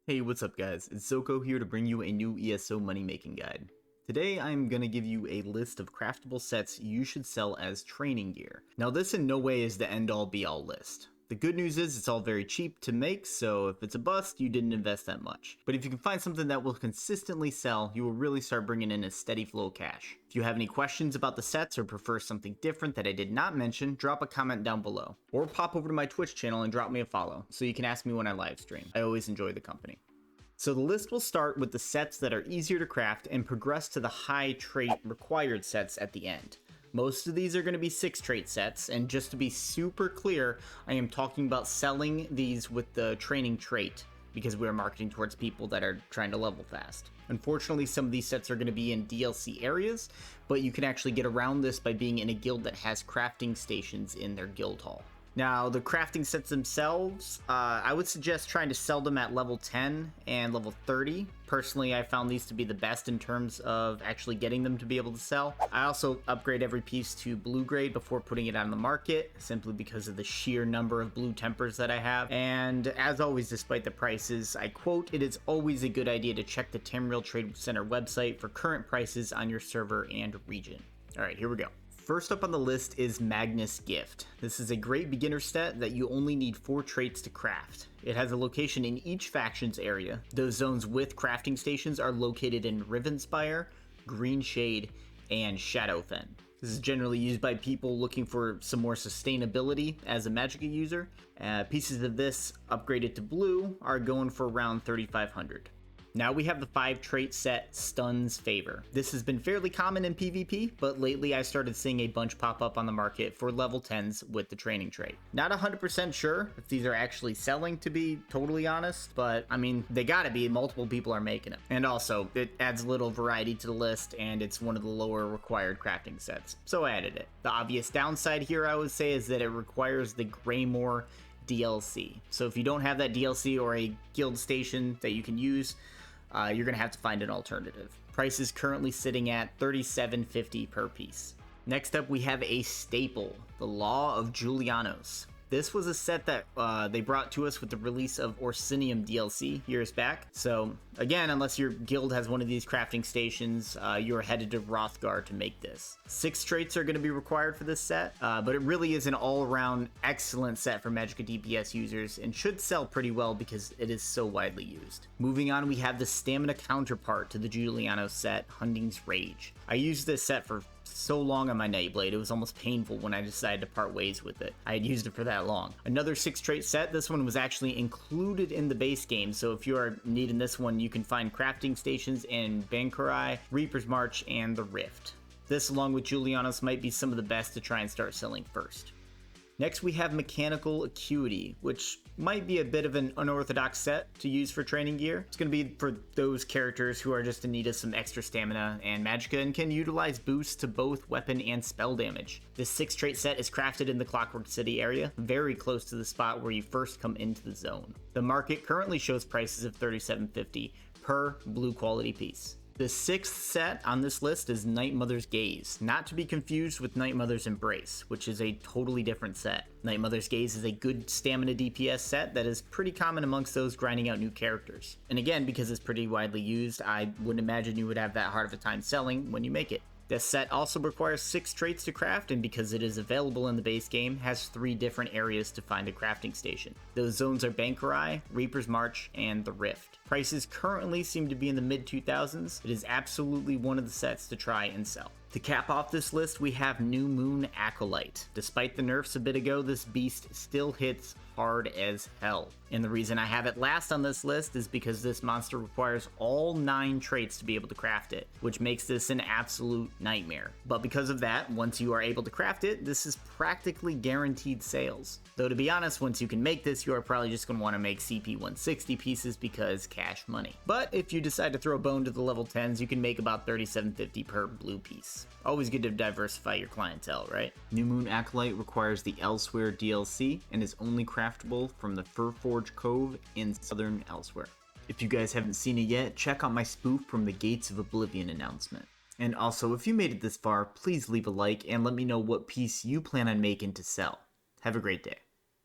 Hey, what's up guys? It's Zoko here to bring you a new ESO money making guide. Today I'm going to give you a list of craftable sets you should sell as training gear. Now this in no way is the end all be all list. The good news is it's all very cheap to make, so if it's a bust, you didn't invest that much. But if you can find something that will consistently sell, you will really start bringing in a steady flow of cash. If you have any questions about the sets or prefer something different that I did not mention, drop a comment down below. Or pop over to my Twitch channel and drop me a follow, so you can ask me when I live stream. I always enjoy the company. So the list will start with the sets that are easier to craft and progress to the high trait required sets at the end. Most of these are going to be 6 trait sets, and just to be super clear, I am talking about selling these with the training trait because we are marketing towards people that are trying to level fast. Unfortunately, some of these sets are going to be in DLC areas, but you can actually get around this by being in a guild that has crafting stations in their guild hall. Now, the crafting sets themselves, I would suggest trying to sell them at level 10 and level 30. Personally, I found these to be the best in terms of actually getting them to be able to sell. I also upgrade every piece to blue grade before putting it on the market, simply because of the sheer number of blue tempers that I have. And as always, despite the prices, I quote, "It is always a good idea to check the Tamriel Trade Center website for current prices on your server and region." All right, here we go. First up on the list is Magnus Gift. This is a great beginner set that you only need 4 traits to craft. It has a location in each faction's area. Those zones with crafting stations are located in Rivenspire, Green Shade, and Shadowfen. This is generally used by people looking for some more sustainability as a Magicka user. Pieces of this upgraded to blue are going for around 3,500. Now we have the 5 trait set Stun's Favor. This has been fairly common in PvP, but lately I started seeing a bunch pop up on the market for level 10s with the training trait. Not 100% sure if these are actually selling, to be totally honest, but I mean, they gotta be. Multiple people are making them. And also, it adds a little variety to the list, and it's one of the lower required crafting sets, so I added it. The obvious downside here, I would say, is that it requires the Greymoor DLC. So if you don't have that DLC or a guild station that you can use, you're going to have to find an alternative. Price is currently sitting at $37.50 per piece. Next up, we have a staple, the Law of Julianos. This was a set that they brought to us with the release of Orsinium DLC years back. So again, unless your guild has one of these crafting stations, you're headed to Hrothgar to make this. 6 traits are going to be required for this set, but it really is an all-around excellent set for Magicka DPS users and should sell pretty well because it is so widely used. Moving on, we have the stamina counterpart to the Julianos set, Hunding's Rage. I used this set for so long on my Nightblade, it was almost painful when I decided to part ways with it. I had used it for that long. Another 6 trait set, this one was actually included in the base game, so if you are needing this one, you can find crafting stations in Bankurai, Reaper's March, and the Rift. This, along with Julianos, might be some of the best to try and start selling first. Next, we have Mechanical Acuity, which might be a bit of an unorthodox set to use for training gear. It's going to be for those characters who are just in need of some extra stamina and magicka and can utilize boosts to both weapon and spell damage. This 6 trait set is crafted in the Clockwork City area, very close to the spot where you first come into the zone. The market currently shows prices of $37.50 per blue quality piece. The 6th set on this list is Night Mother's Gaze, not to be confused with Night Mother's Embrace, which is a totally different set. Night Mother's Gaze is a good stamina DPS set that is pretty common amongst those grinding out new characters. And again, because it's pretty widely used, I wouldn't imagine you would have that hard of a time selling when you make it. This set also requires 6 traits to craft, and because it is available in the base game, has 3 different areas to find a crafting station. Those zones are Bankurai, Reaper's March, and the Rift. Prices currently seem to be in the mid-2000s. It is absolutely one of the sets to try and sell. To cap off this list, we have new Moon Acolyte. Despite the nerfs a bit ago, this beast still hits hard as hell. And the reason I have it last on this list is because this monster requires all 9 traits to be able to craft it, which makes this an absolute nightmare. But because of that, once you are able to craft it, this is practically guaranteed sales. Though to be honest, once you can make this, you are probably just going to want to make CP 160 pieces because cash money. But if you decide to throw a bone to the level 10s, you can make about $37.50 per blue piece. Always good to diversify your clientele, right? New Moon Acolyte requires the Elsewhere DLC and is only craftable from the Furforge Cove in southern Elsewhere. If you guys haven't seen it yet, check out my spoof from the Gates of Oblivion announcement. And also, if you made it this far, please leave a like and let me know what piece you plan on making to sell. Have a great day.